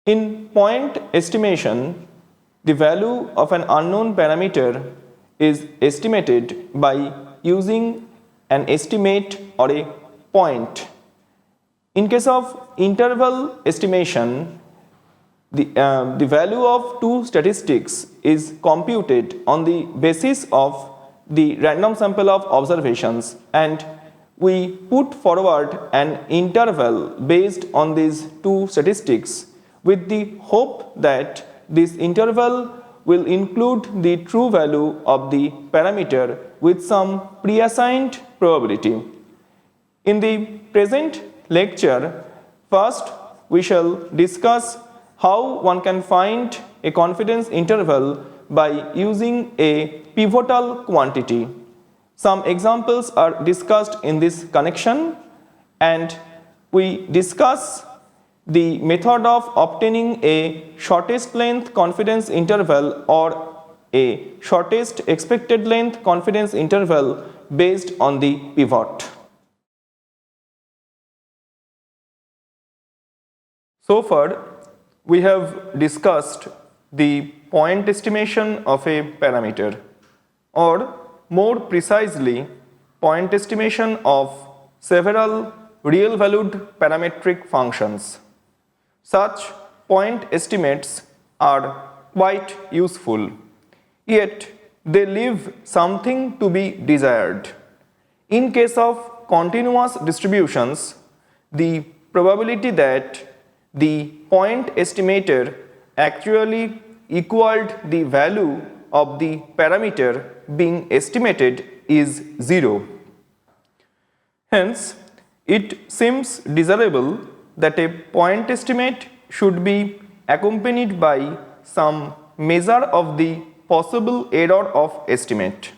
In point estimation, the value of an unknown parameter is estimated by using an estimate or a point. In case of interval estimation, the value of two statistics is computed on the basis of the random sample of observations, and we put forward an interval based on these two statistics with the hope that this interval will include the true value of the parameter with some pre-assigned probability. In the present lecture, first we shall discuss how one can find a confidence interval by using a pivotal quantity. Some examples are discussed in this connection, and we discuss the method of obtaining a shortest length confidence interval or a shortest expected length confidence interval based on the pivot. So far, we have discussed the point estimation of a parameter, or more precisely, point estimation of several real valued parametric functions. Such point estimates are quite useful, yet they leave something to be desired. In case of continuous distributions, the probability that the point estimator actually equaled the value of the parameter being estimated is 0. Hence, it seems desirable that a point estimate should be accompanied by some measure of the possible error of estimate.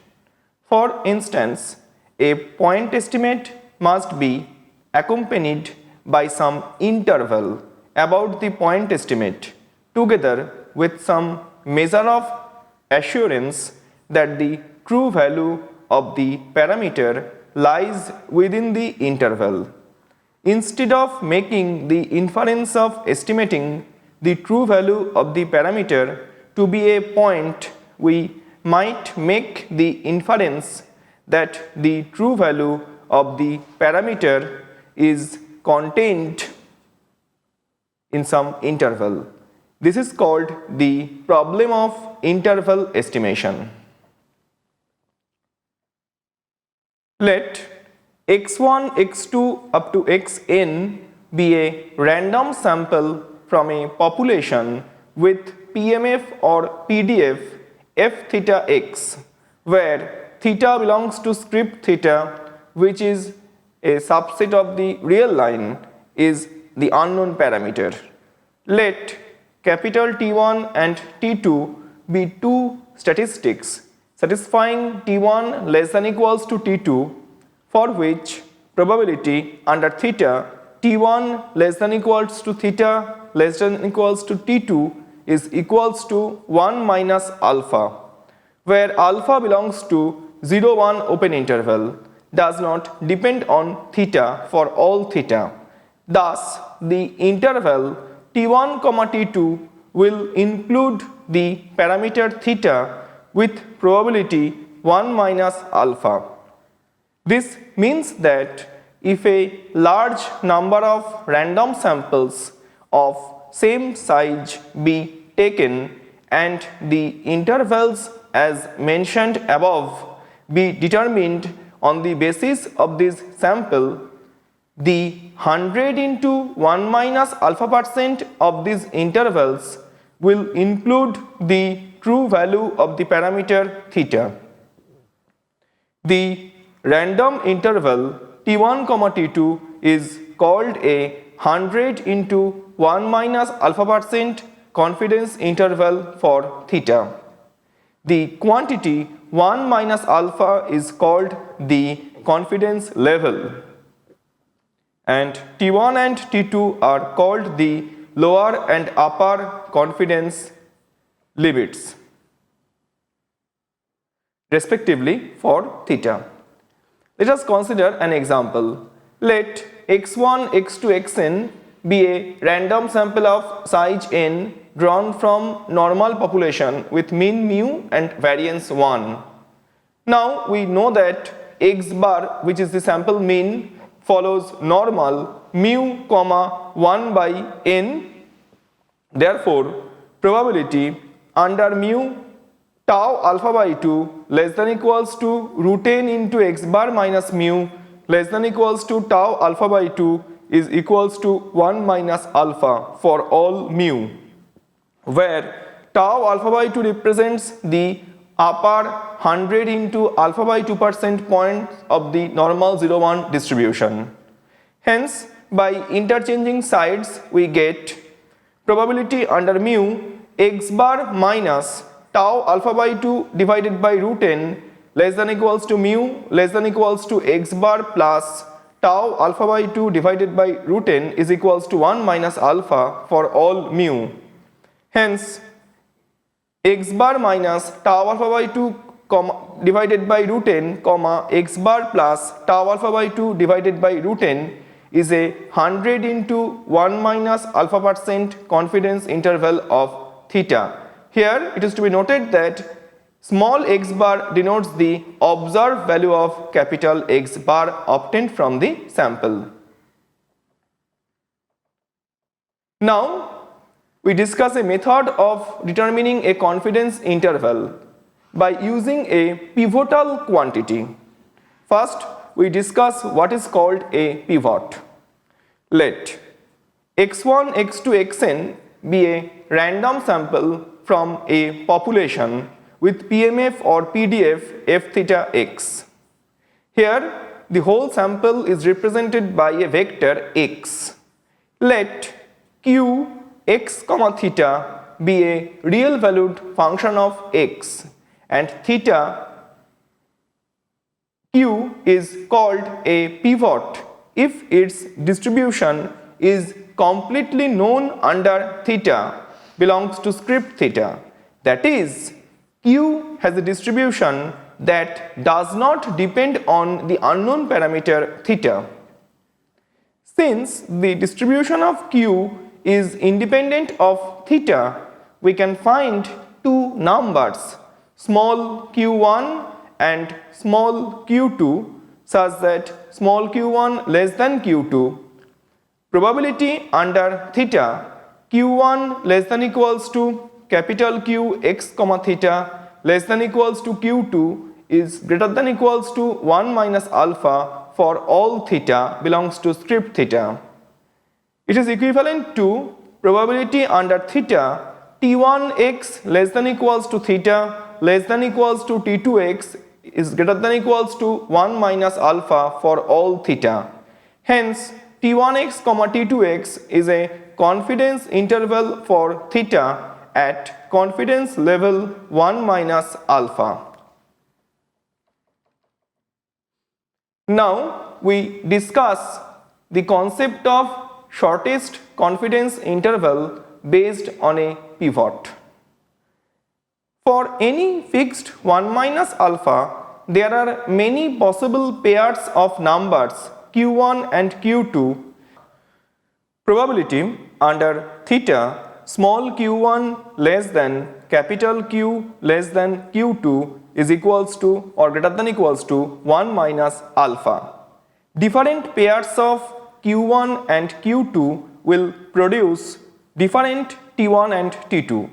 For instance, a point estimate must be accompanied by some interval about the point estimate together with some measure of assurance that the true value of the parameter lies within the interval. Instead of making the inference of estimating the true value of the parameter to be a point, we might make the inference that the true value of the parameter is contained in some interval. This is called the problem of interval estimation. Let x1, x2 up to xn be a random sample from a population with PMF or PDF f theta x, where theta belongs to script theta, which is a subset of the real line, is the unknown parameter. Let capital T1 and T2 be two statistics satisfying T1 less than equals to T2, for which probability under theta T1 less than equals to theta less than equals to T2 is equals to 1 minus alpha, where alpha belongs to 0, 1 open interval, does not depend on theta for all theta. Thus, the interval T1, T2 will include the parameter theta with probability 1 minus alpha. This means that if a large number of random samples of same size be taken and the intervals as mentioned above be determined on the basis of this sample, the 100 into 1 minus alpha % of these intervals will include the true value of the parameter theta. The random interval T1, T2 is called a 100 into 1 minus alpha % confidence interval for theta. The quantity 1 minus alpha is called the confidence level, and T1 and T2 are called the lower and upper confidence limits, respectively, for theta. Let us consider an example. Let x1, x2, xn be a random sample of size n drawn from normal population with mean mu and variance 1. Now we know that x bar, which is the sample mean, follows normal mu comma 1 by n. Therefore, probability under mu tau alpha by 2 less than equals to root n into x bar minus mu less than equals to tau alpha by 2 is equals to 1 minus alpha for all mu, where tau alpha by 2 represents the upper 100 into alpha by 2% points of the normal 0-1 distribution. Hence, by interchanging sides, we get probability under mu x bar minus tau alpha by 2 divided by root n less than equals to mu less than equals to x bar plus tau alpha by 2 divided by root n is equals to 1 minus alpha for all mu. Hence, x bar minus tau alpha by 2 divided by root n comma x bar plus tau alpha by 2 divided by root n is a 100 into 1 minus alpha % confidence interval of theta. Here it is to be noted that small x bar denotes the observed value of capital X bar obtained from the sample. Now we discuss a method of determining a confidence interval by using a pivotal quantity. First, we discuss what is called a pivot. Let x1, x2, xn be a random sample from a population with PMF or PDF f theta x. Here the whole sample is represented by a vector x. Let q x comma theta be a real valued function of x and theta q is called a pivot if its distribution is completely known under theta belongs to script theta. That is, q has a distribution that does not depend on the unknown parameter theta. Since the distribution of q is independent of theta, we can find two numbers, small q1 and small q2, such that small q1 less than q2. Probability under theta q1 less than equals to capital Q x comma theta less than equals to q2 is greater than equals to 1 minus alpha for all theta belongs to script theta. It is equivalent to probability under theta t1x less than equals to theta less than equals to t2x is greater than equals to 1 minus alpha for all theta. Hence, t1x comma t2x is a confidence interval for theta at confidence level 1 minus alpha. Now we discuss the concept of shortest confidence interval based on a pivot. For any fixed 1 minus alpha, there are many possible pairs of numbers q1 and q2. Probability under theta small q1 less than capital Q less than q2 is equals to or greater than equals to 1 minus alpha. Different pairs of q1 and q2 will produce different t1 and t2.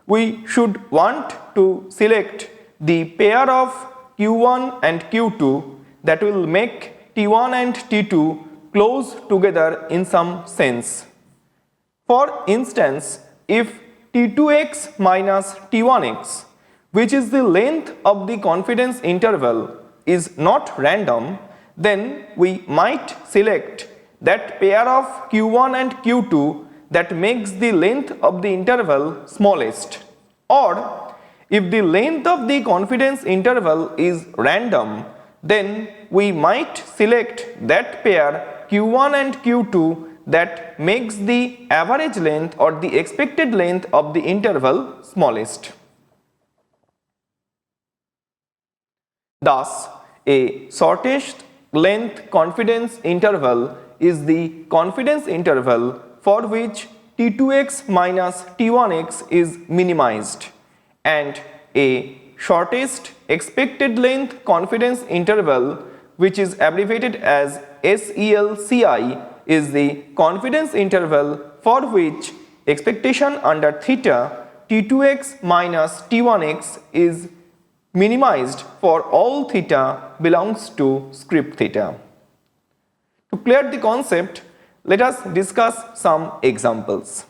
We should want to select the pair of q1 and q2 that will make t1 and t2 close together in some sense. For instance, if t2x minus t1x, which is the length of the confidence interval, is not random, then we might select that pair of q1 and q2 that makes the length of the interval smallest. Or if the length of the confidence interval is random, then we might select that pair q1 and q2 that makes the average length or the expected length of the interval smallest. Thus, a shortest length confidence interval is the confidence interval for which T2x minus T1x is minimized and a shortest expected length confidence interval, which is abbreviated as SELCI, is the confidence interval for which expectation under theta T2x minus T1x is minimized for all theta belongs to script theta. To clear the concept, let us discuss some examples.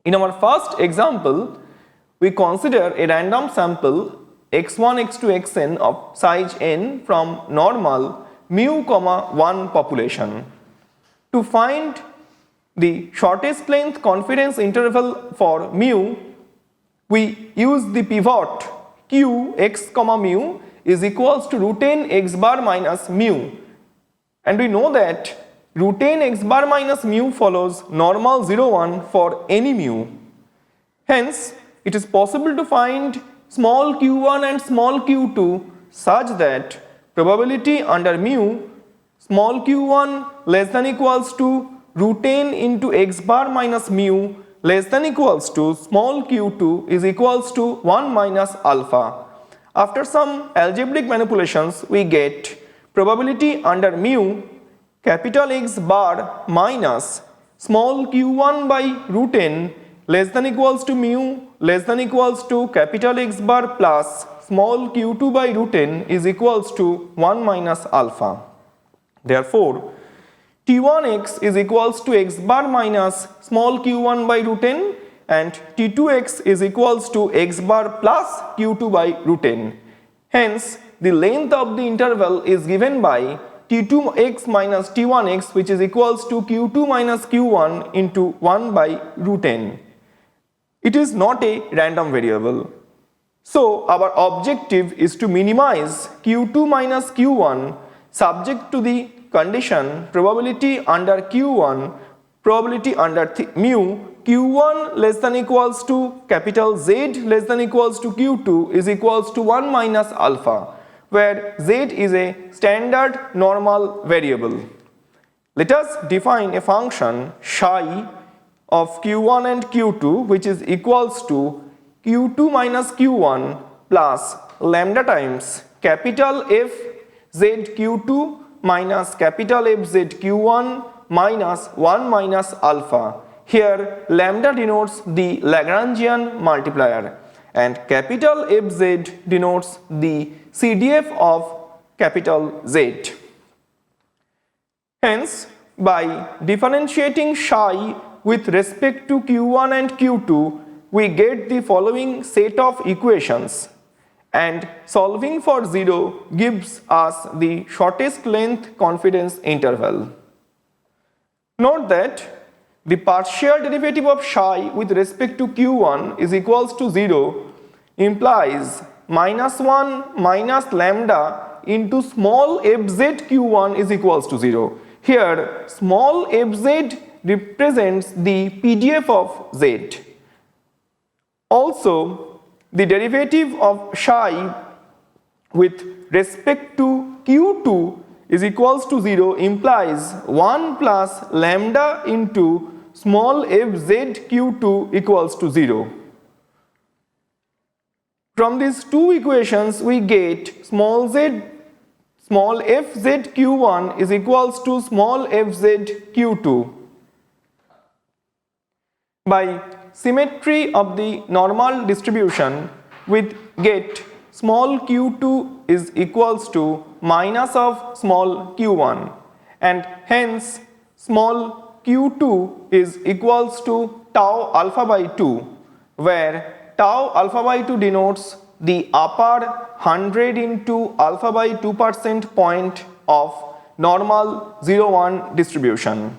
In our first example, we consider a random sample x1, x2, xn of size n from normal mu, 1 population. To find the shortest length confidence interval for mu, we use the pivot q x, mu is equals to root n x bar minus mu, and we know that root n x bar minus mu follows normal 0, 1 for any mu. Hence, it is possible to find small q1 and small q2 such that probability under mu small q1 less than equals to root n into x bar minus mu less than equals to small q2 is equals to 1 minus alpha. After some algebraic manipulations, we get probability under mu capital X bar minus small q1 by root n less than equals to mu less than equals to capital X bar plus small q2 by root n is equals to 1 minus alpha. Therefore, T1x is equals to x bar minus small q1 by root n and T2x is equals to x bar plus q2 by root n. Hence, the length of the interval is given by T2x minus T1x, which is equals to q2 minus q1 into 1 by root n. It is not a random variable. So, our objective is to minimize q2 minus q1 subject to the condition probability under q1, probability under mu, q1 less than equals to capital Z less than equals to q2 is equals to 1 minus alpha, where Z is a standard normal variable. Let us define a function psi of q1 and q2, which is equals to q2 minus q1 plus lambda times capital F Z q2 minus capital F Z q1 minus 1 minus alpha. Here lambda denotes the Lagrangian multiplier and capital Fz denotes the CDF of capital Z. Hence, by differentiating psi with respect to q1 and q2, we get the following set of equations, and solving for 0 gives us the shortest length confidence interval. Note that the partial derivative of psi with respect to q1 is equals to 0 implies minus 1 minus lambda into small fz q1 is equals to 0. Here small fz represents the PDF of z. Also, the derivative of psi with respect to q2 is equals to 0 implies 1 plus lambda into small fz q2 equals to 0. From these two equations we get small fz q1 is equals to small fz q2. By symmetry of the normal distribution, we get small q2 is equals to minus of small q1, and hence small q2 is equals to tau alpha by 2, where tau alpha by 2 denotes the upper 100 into alpha by 2% point of normal 0-1 distribution.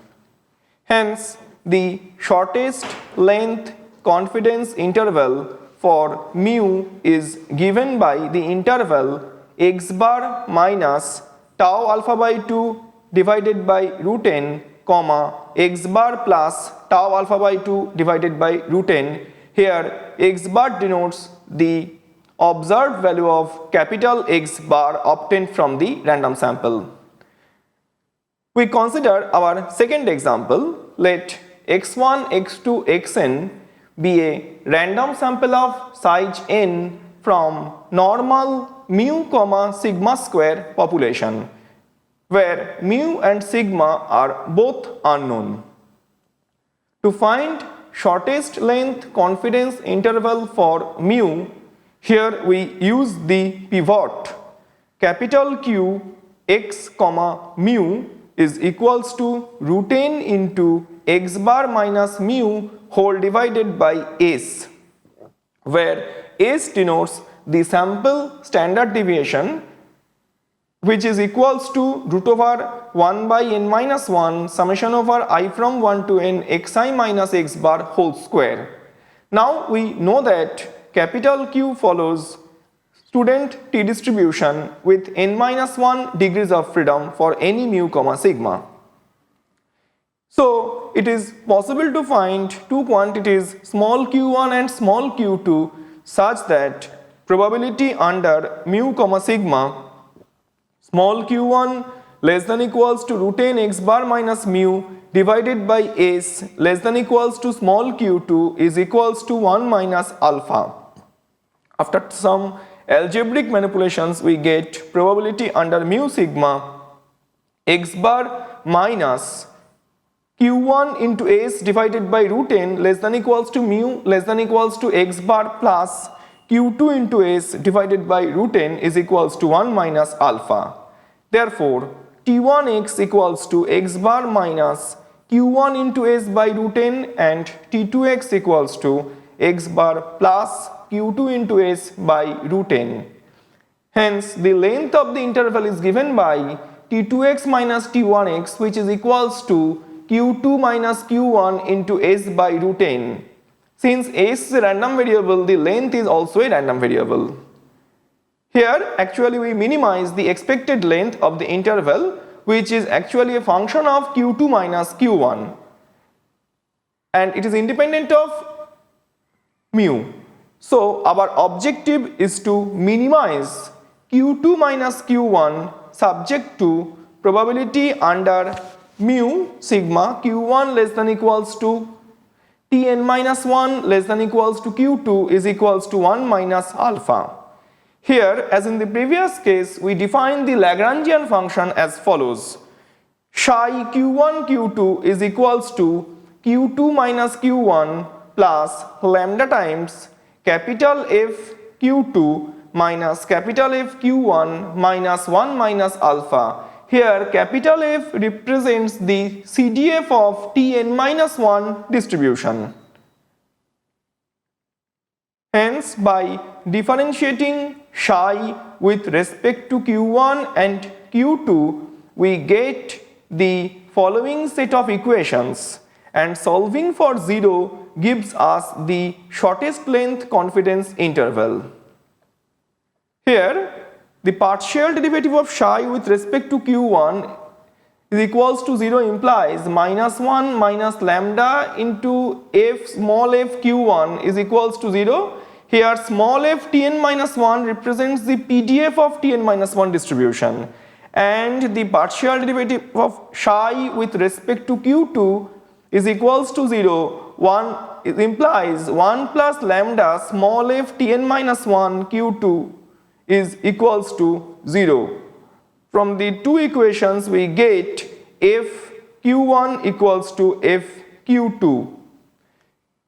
Hence, the shortest length confidence interval for mu is given by the interval x bar minus tau alpha by 2 divided by root n, comma x bar plus tau alpha by 2 divided by root n. Here x bar denotes the observed value of capital X bar obtained from the random sample. We consider our second example. Let x1, x2, xn be a random sample of size n from normal mu, sigma square population, where mu and sigma are both unknown. To find shortest length confidence interval for mu, here we use the pivot capital Q x, mu is equals to root n into x bar minus mu whole divided by s, where s denotes the sample standard deviation, which is equals to root over 1 by n minus 1 summation over I from 1 to n xi minus x bar whole square. Now we know that capital Q follows student t distribution with n minus 1 degrees of freedom for any mu, sigma. So it is possible to find two quantities small q1 and small q2 such that probability under mu, sigma small q1 less than equals to root n x bar minus mu divided by s less than equals to small q2 is equals to 1 minus alpha. After some algebraic manipulations, we get probability under mu sigma x bar minus q1 into s divided by root n less than equals to mu less than equals to x bar plus q2 into s divided by root n is equals to 1 minus alpha. Therefore, t1x equals to x bar minus q1 into s by root n and t2x equals to x bar plus q2 into s by root n. Hence, the length of the interval is given by t2x minus t1x, which is equals to q2 minus q1 into s by root n. Since s is a random variable, the length is also a random variable. Here actually we minimize the expected length of the interval, which is actually a function of q2 minus q1, and it is independent of mu. So our objective is to minimize q2 minus q1 subject to probability under mu sigma q1 less than equals to tn minus 1 less than equals to q2 is equals to 1 minus alpha. Here, as in the previous case, we define the Lagrangian function as follows. Psi q1 q2 is equals to q2 minus q1 plus lambda times capital F q2 minus capital F q1 minus 1 minus alpha. Here capital F represents the CDF of Tn minus 1 distribution. Hence, by differentiating psi with respect to q1 and q2, we get the following set of equations, and solving for 0 gives us the shortest length confidence interval. Here, the partial derivative of psi with respect to q1 is equals to 0 implies minus 1 minus lambda into f small f q1 is equals to 0. Here small f tn minus 1 represents the PDF of tn minus 1 distribution, and the partial derivative of psi with respect to q2 is equals to 0. 1 it implies 1 plus lambda small f tn minus 1 q2 is equals to 0. From the two equations we get f q1 equals to f q2.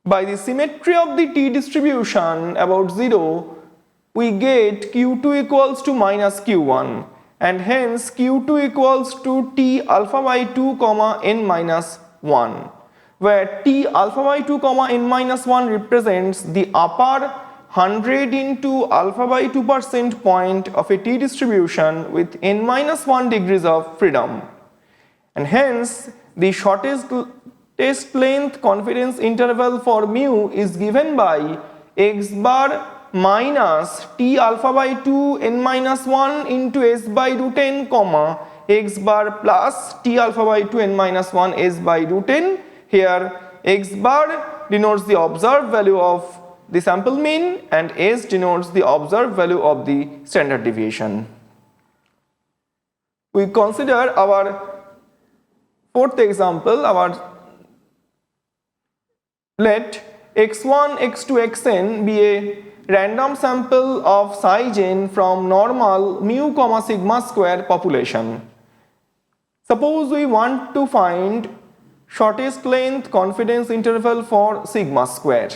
By the symmetry of the t distribution about 0, we get q2 equals to minus q1, and hence q2 equals to t alpha by 2 comma n minus 1, where t alpha by 2 comma n minus 1 represents the upper 100 into alpha by 2% point of a t distribution with n minus 1 degrees of freedom, and hence the shortest length confidence interval for mu is given by x bar minus t alpha by 2 n minus 1 into s by root n comma x bar plus t alpha by 2 n minus 1 s by root n. Here x bar denotes the observed value of the sample mean and s denotes the observed value of the standard deviation. We consider our fourth example. Our Let x1, x2, xn be a random sample of size n from normal mu comma sigma square population. Suppose we want to find shortest length confidence interval for sigma square.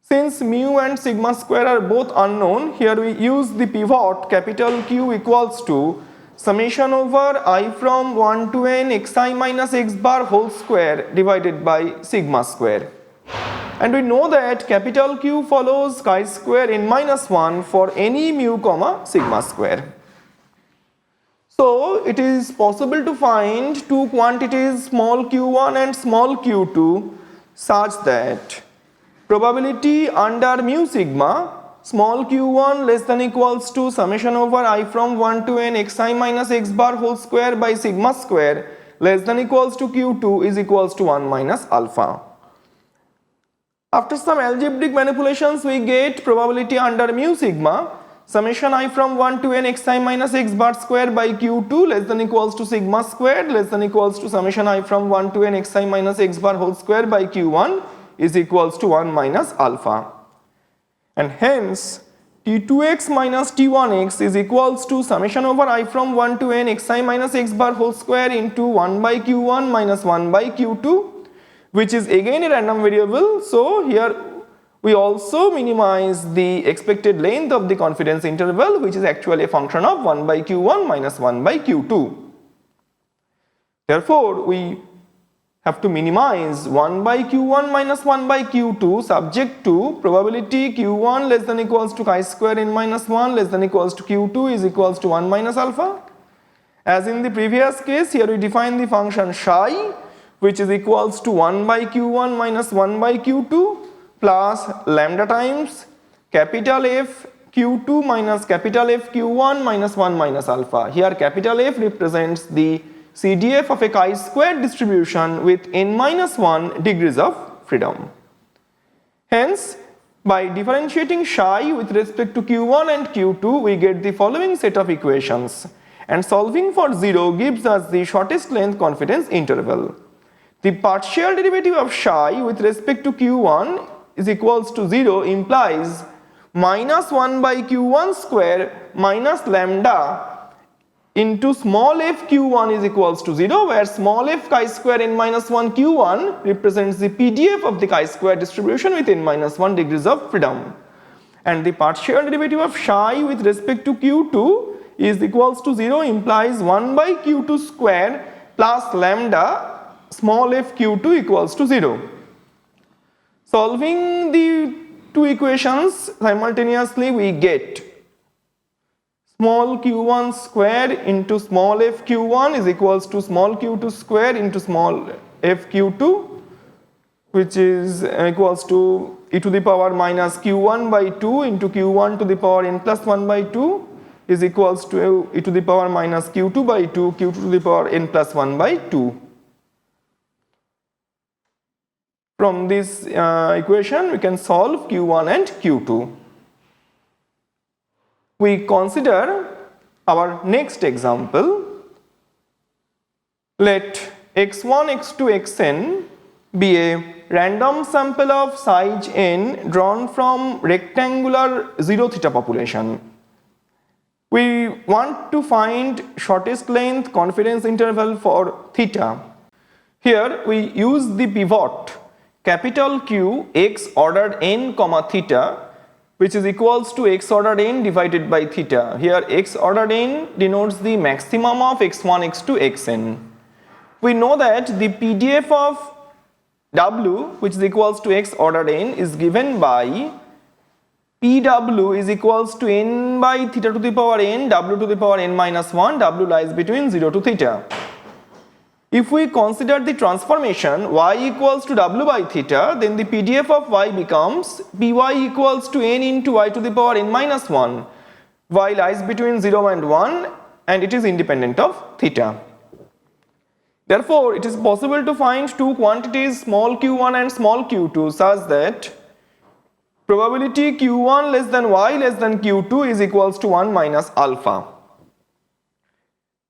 Since mu and sigma square are both unknown, here we use the pivot capital Q equals to summation over I from 1 to n xi minus x bar whole square divided by sigma square. And we know that capital Q follows chi square n minus 1 for any mu comma sigma square. So it is possible to find two quantities small q1 and small q2 such that probability under mu sigma small q1 less than equals to summation over I from 1 to n xi minus x bar whole square by sigma square less than equals to q2 is equals to 1 minus alpha. After some algebraic manipulations we get probability under mu sigma summation I from 1 to n xi minus x bar square by q2 less than equals to sigma squared less than equals to summation I from 1 to n xi minus x bar whole square by q1 is equals to 1 minus alpha. And hence t2x minus t1x is equals to summation over I from 1 to n xi minus x bar whole square into 1 by q1 minus 1 by q2, which is again a random variable. So here we also minimize the expected length of the confidence interval, which is actually a function of 1 by q1 minus 1 by q2. Therefore, we have to minimize 1 by q1 minus 1 by q2 subject to probability q1 less than equals to chi square n minus 1 less than equals to q2 is equals to 1 minus alpha. As in the previous case, here we define the function psi, which is equals to 1 by q1 minus 1 by q2 plus lambda times capital F q2 minus capital F q1 minus 1 minus alpha. Here capital F represents the CDF of a chi-square distribution with n minus 1 degrees of freedom. Hence, by differentiating psi with respect to q1 and q2, we get the following set of equations, and solving for 0 gives us the shortest length confidence interval. The partial derivative of psi with respect to q1 is equals to 0 implies minus 1 by q1 square minus lambda into small f q1 is equals to 0, where small f chi square n minus 1 q1 represents the PDF of the chi-square distribution with n minus 1 degrees of freedom. And the partial derivative of psi with respect to q2 is equals to 0 implies 1 by q2 square plus lambda small f q2 equals to 0. Solving the two equations simultaneously, we get small q1 square into small f q1 is equals to small q2 square into small f q2, which is equals to e to the power minus q1 by 2 into q1 to the power n plus 1 by 2 is equals to e to the power minus q2 by 2 q2 to the power n plus 1 by 2. From this equation we can solve q1 and q2. We consider our next example. Let x1, x2, xn be a random sample of size n drawn from rectangular 0 theta population. We want to find shortest length confidence interval for theta. Here we use the pivot capital Q x ordered n comma theta, which is equals to x ordered n divided by theta. Here x ordered n denotes the maximum of x1, x2, xn. We know that the PDF of w, which is equals to x ordered n, is given by pw is equals to n by theta to the power n, w to the power n minus 1, w lies between 0 to theta. If we consider the transformation y equals to w by theta, then the PDF of y becomes py equals to n into y to the power n minus 1. Y lies between 0 and 1 and it is independent of theta. Therefore, it is possible to find two quantities small q1 and small q2 such that probability q1 less than y less than q2 is equals to 1 minus alpha.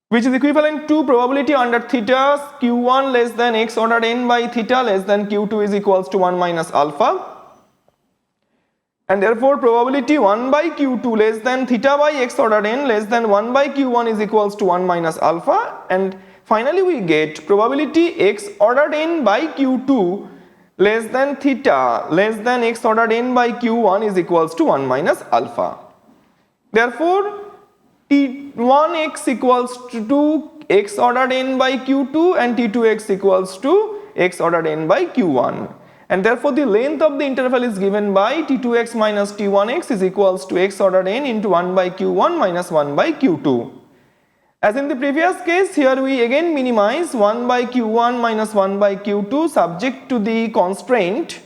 which is equivalent to probability under theta q1 less than x ordered n by theta less than q2 is equals to 1 minus alpha, and therefore probability 1 by q2 less than theta by x ordered n less than 1 by q1 is equals to 1 minus alpha, and finally we get probability x ordered n by q2 less than theta less than x ordered n by q1 is equals to 1 minus alpha. Therefore T1x equals to x ordered n by q2 and T2x equals to x ordered n by q1, and therefore the length of the interval is given by T2x minus T1x is equals to x ordered n into 1 by q1 minus 1 by q2. As in the previous case, here we again minimize 1 by q1 minus 1 by q2 subject to the constraint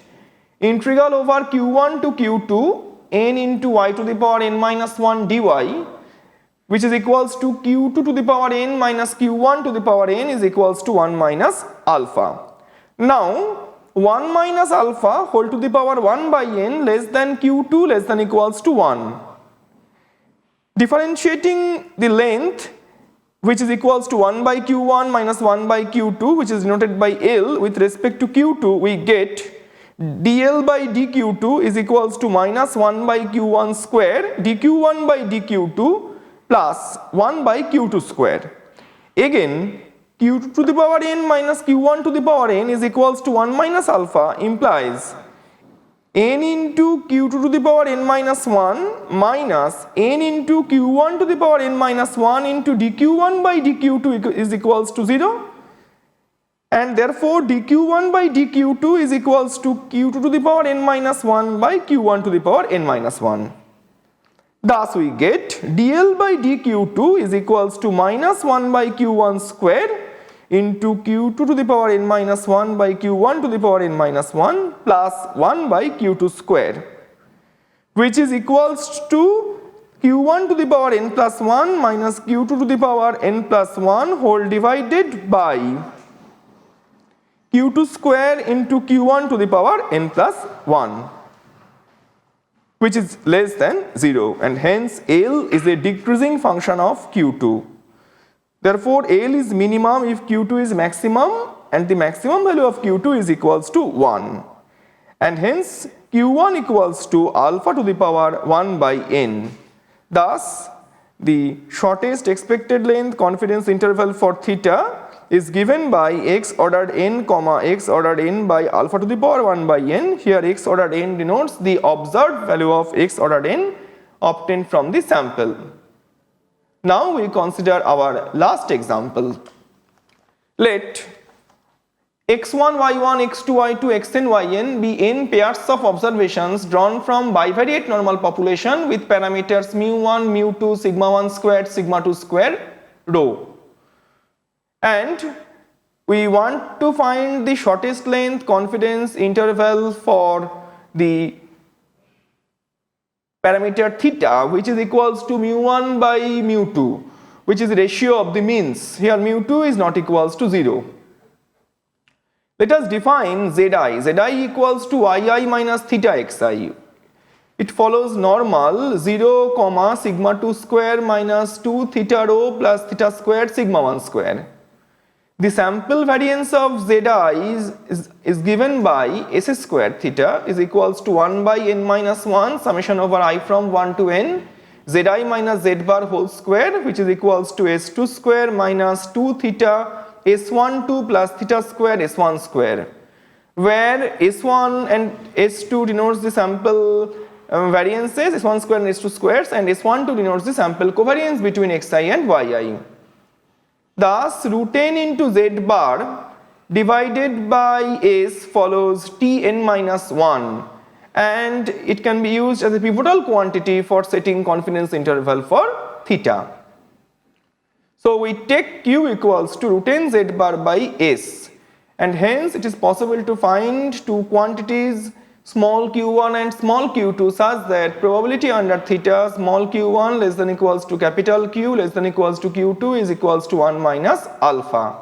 integral over q1 to q2 n into y to the power n minus 1 dy, which is equals to q2 to the power n minus q1 to the power n is equals to 1 minus alpha. Now 1 minus alpha whole to the power 1 by n less than q2 less than equals to 1. Differentiating the length, which is equals to 1 by q1 minus 1 by q2, which is denoted by L, with respect to q2, we get dl by dq2 is equals to minus 1 by q1 square dq1 by dq2 plus 1 by q2 square. Again, q2 to the power n minus q1 to the power n is equals to 1 minus alpha implies n into q2 to the power n minus 1 minus n into q1 to the power n minus 1 into dq1 by dq2 is equals to 0, and therefore dq1 by dq2 is equals to q2 to the power n minus 1 by q1 to the power n minus 1. Thus we get dl by dq2 is equals to minus 1 by q1 square into q2 to the power n minus 1 by q1 to the power n minus 1 plus 1 by q2 square, which is equals to q1 to the power n plus 1 minus q2 to the power n plus 1 whole divided by q2 square into q1 to the power n plus 1, which is less than 0, and hence L is a decreasing function of q2. Therefore L is minimum if q2 is maximum, and the maximum value of q2 is equals to 1, and hence q1 equals to alpha to the power 1 by n. Thus the shortest expected length confidence interval for theta is given by x ordered n comma x ordered n by alpha to the power 1 by n. Here x ordered n denotes the observed value of x ordered n obtained from the sample. Now we consider our last example. Let x1, y1, x2, y2, xn, yn be n pairs of observations drawn from bivariate normal population with parameters mu1, mu2, sigma 1 squared, sigma 2 squared, rho. And we want to find the shortest length confidence interval for the parameter theta, which is equals to mu1 by mu2, which is ratio of the means. Here mu2 is not equals to 0. Let us define zi. Zi equals to yi minus theta xi. It follows normal 0, sigma 2 square minus 2 theta rho plus theta square sigma 1 square. The sample variance of zi is given by s square theta is equals to 1 by n minus 1 summation over I from 1 to n zi minus z bar whole square, which is equals to s2 square minus 2 theta s12 plus theta square s1 square, where s1 and s2 denotes the sample variances, s1 square and s2 squares, and s12 denotes the sample covariance between xi and yi. Thus root n into z bar divided by s follows tn minus 1, and it can be used as a pivotal quantity for setting confidence interval for theta. So we take q equals to root n z bar by s, and hence it is possible to find two quantities small q1 and small q2 such that probability under theta small q1 less than equals to capital Q less than equals to q2 is equals to 1 minus alpha.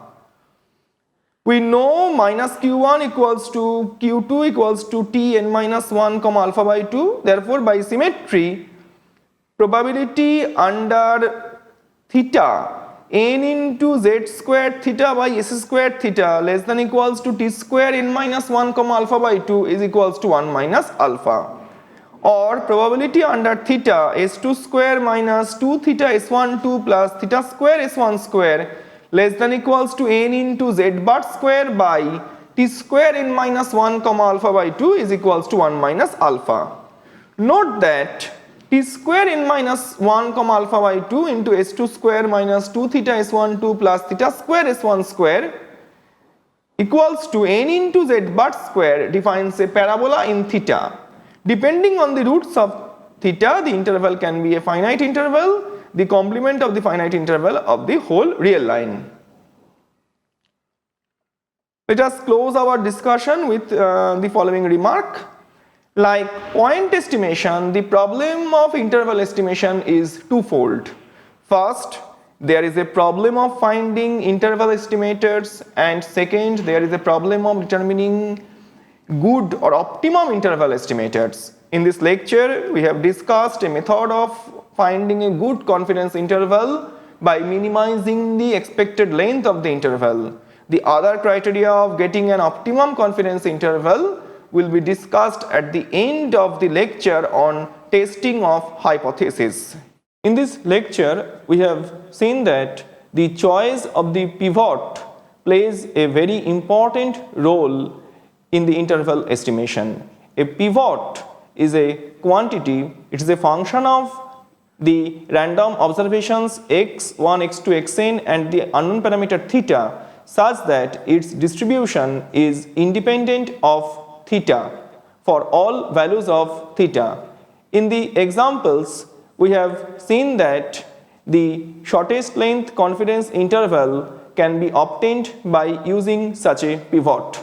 We know minus q1 equals to q2 equals to tn minus 1 comma alpha by 2. Therefore by symmetry probability under theta n into z squared theta by s squared theta less than equals to t square n minus 1 comma alpha by 2 is equals to 1 minus alpha. Or probability under theta s2 square minus 2 theta s12 plus theta square s1 square less than equals to n into z bar square by t square n minus 1 comma alpha by 2 is equals to 1 minus alpha. Note that t square n minus 1 comma alpha by 2 into s2 square minus 2 theta s12 plus theta square s1 square equals to n into z bar square defines a parabola in theta. Depending on the roots of theta, the interval can be a finite interval, the complement of the finite interval of the whole real line. Let us close our discussion with the following remark. Like point estimation, the problem of interval estimation is twofold. First, there is a problem of finding interval estimators, and second, there is a problem of determining good or optimum interval estimators. In this lecture, we have discussed a method of finding a good confidence interval by minimizing the expected length of the interval. The other criteria of getting an optimum confidence interval will be discussed at the end of the lecture on testing of hypothesis. In this lecture, we have seen that the choice of the pivot plays a very important role in the interval estimation. A pivot is a quantity, it is a function of the random observations x1, x2, xn and the unknown parameter theta such that its distribution is independent of theta for all values of theta. In the examples, we have seen that the shortest length confidence interval can be obtained by using such a pivot.